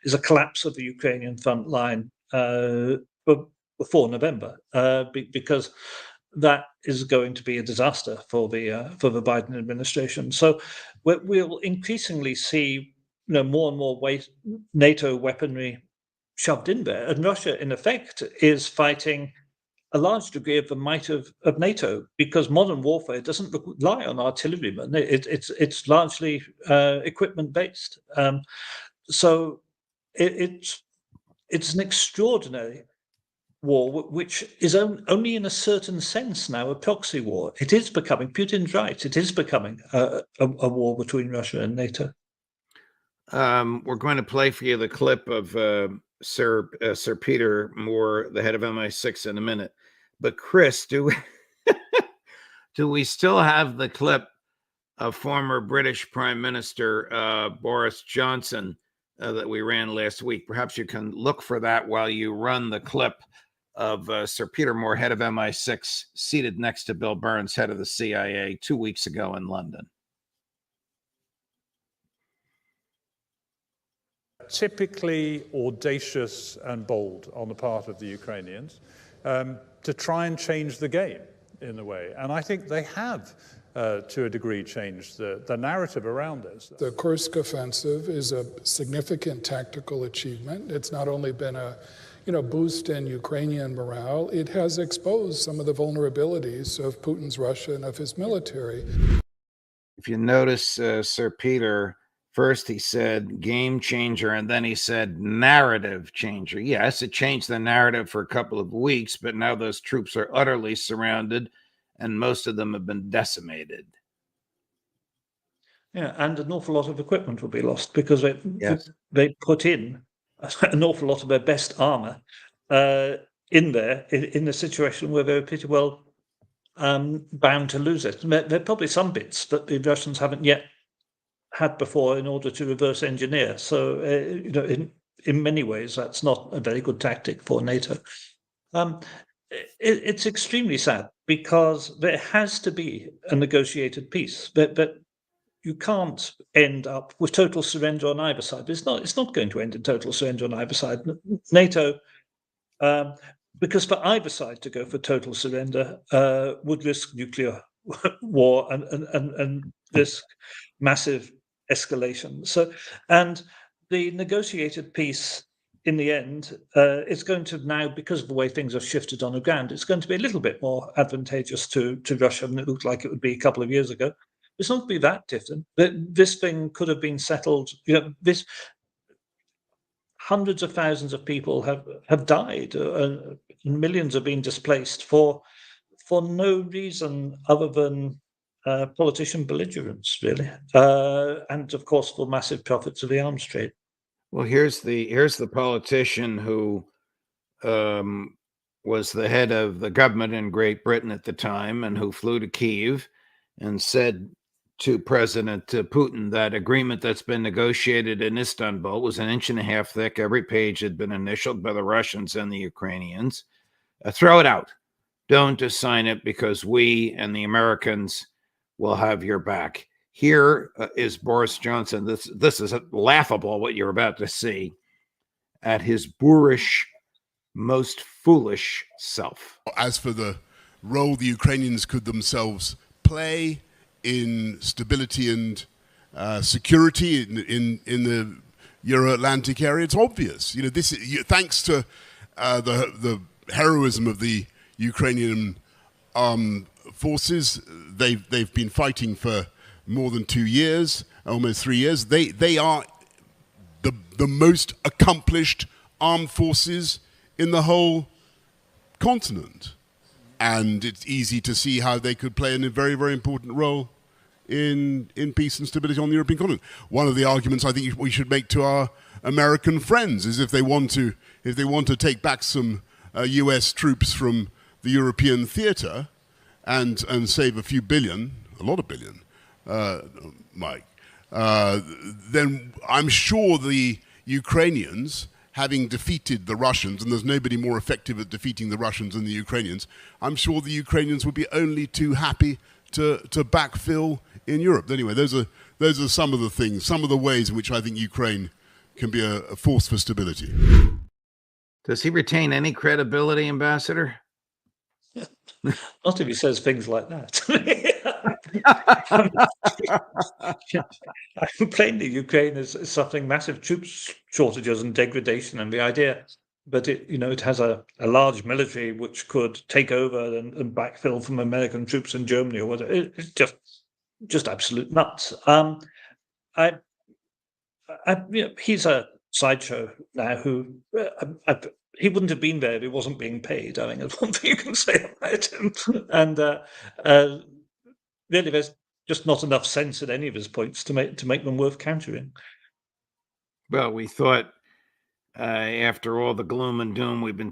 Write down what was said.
is a collapse of the Ukrainian front line before November, because that is going to be a disaster for the Biden administration. So we'll increasingly see, more and more NATO weaponry shoved in there, and Russia, in effect, is fighting a large degree of the might of NATO, because modern warfare doesn't rely on artillerymen. It's largely equipment based. So it's an extraordinary war, which is only in a certain sense now a proxy war. It is becoming, Putin's right, it is becoming a war between Russia and NATO. We're going to play for you the clip of Sir Peter Moore, the head of MI6, in a minute. But Chris, do we still have the clip of former British Prime Minister Boris Johnson that we ran last week? Perhaps you can look for that while you run the clip of Sir Peter Moore, head of MI6, seated next to Bill Burns, head of the CIA, 2 weeks ago in London. Typically audacious and bold on the part of the Ukrainians to try and change the game in a way. And I think they have, to a degree, changed the narrative around this. The Kursk offensive is a significant tactical achievement. It's not only been a boost in Ukrainian morale, it has exposed some of the vulnerabilities of Putin's Russia and of his military. If you notice, Sir Peter, first he said game changer, and then he said narrative changer. Yes, it changed the narrative for a couple of weeks, but now those troops are utterly surrounded, and most of them have been decimated. Yeah, and an awful lot of equipment will be lost, because they put in an awful lot of their best armor in there, in a situation where they were pretty well bound to lose it. There are probably some bits that the Russians haven't yet had before in order to reverse engineer. So, in many ways, that's not a very good tactic for NATO. It's extremely sad, because there has to be a negotiated peace. But you can't end up with total surrender on either side. It's not going to end in total surrender on either side. NATO, because for either side to go for total surrender would risk nuclear war and risk massive escalation. So, and the negotiated peace, in the end, is going to now, because of the way things have shifted on the ground, it's going to be a little bit more advantageous to Russia than it looked like it would be a couple of years ago. It's not going to be that different. This thing could have been settled. This hundreds of thousands of people have died, and millions have been displaced for no reason other than politician belligerence, really, and of course for massive profits of the arms trade. Well, here's the politician who was the head of the government in Great Britain at the time, and who flew to Kyiv and said to President Putin that agreement that's been negotiated in Istanbul was 1.5 inches thick. Every page had been initialed by the Russians and the Ukrainians. Throw it out. Don't sign it, because we and the Americans will have your back. Here is Boris Johnson. This is laughable, what you're about to see, at his boorish, most foolish self. As for the role the Ukrainians could themselves play in stability and security in the Euro-Atlantic area, it's obvious. This thanks to the heroism of the Ukrainian forces. They've been fighting for more than 2 years, almost 3 years. They are the most accomplished armed forces in the whole continent. And it's easy to see how they could play a very, very important role in peace and stability on the European continent. One of the arguments I think we should make to our American friends is if they want to take back some US troops from the European theater and save a few billion, a lot of billion, Mike, then I'm sure the Ukrainians, having defeated the Russians, and there's nobody more effective at defeating the Russians than the Ukrainians, I'm sure the Ukrainians would be only too happy to backfill in Europe. Anyway, those are some of the things, some of the ways in which I think Ukraine can be a force for stability. Does he retain any credibility, Ambassador? Not if he says things like that. Plainly, Ukraine is suffering massive troops shortages and degradation, and the idea that it has a large military which could take over and backfill from American troops in Germany or whatever, it's just absolute nuts. He's a sideshow now who he wouldn't have been there if he wasn't being paid. I think that's one thing you can say about him. And really, there's just not enough sense at any of his points to make them worth countering. Well, we thought after all the gloom and doom we've been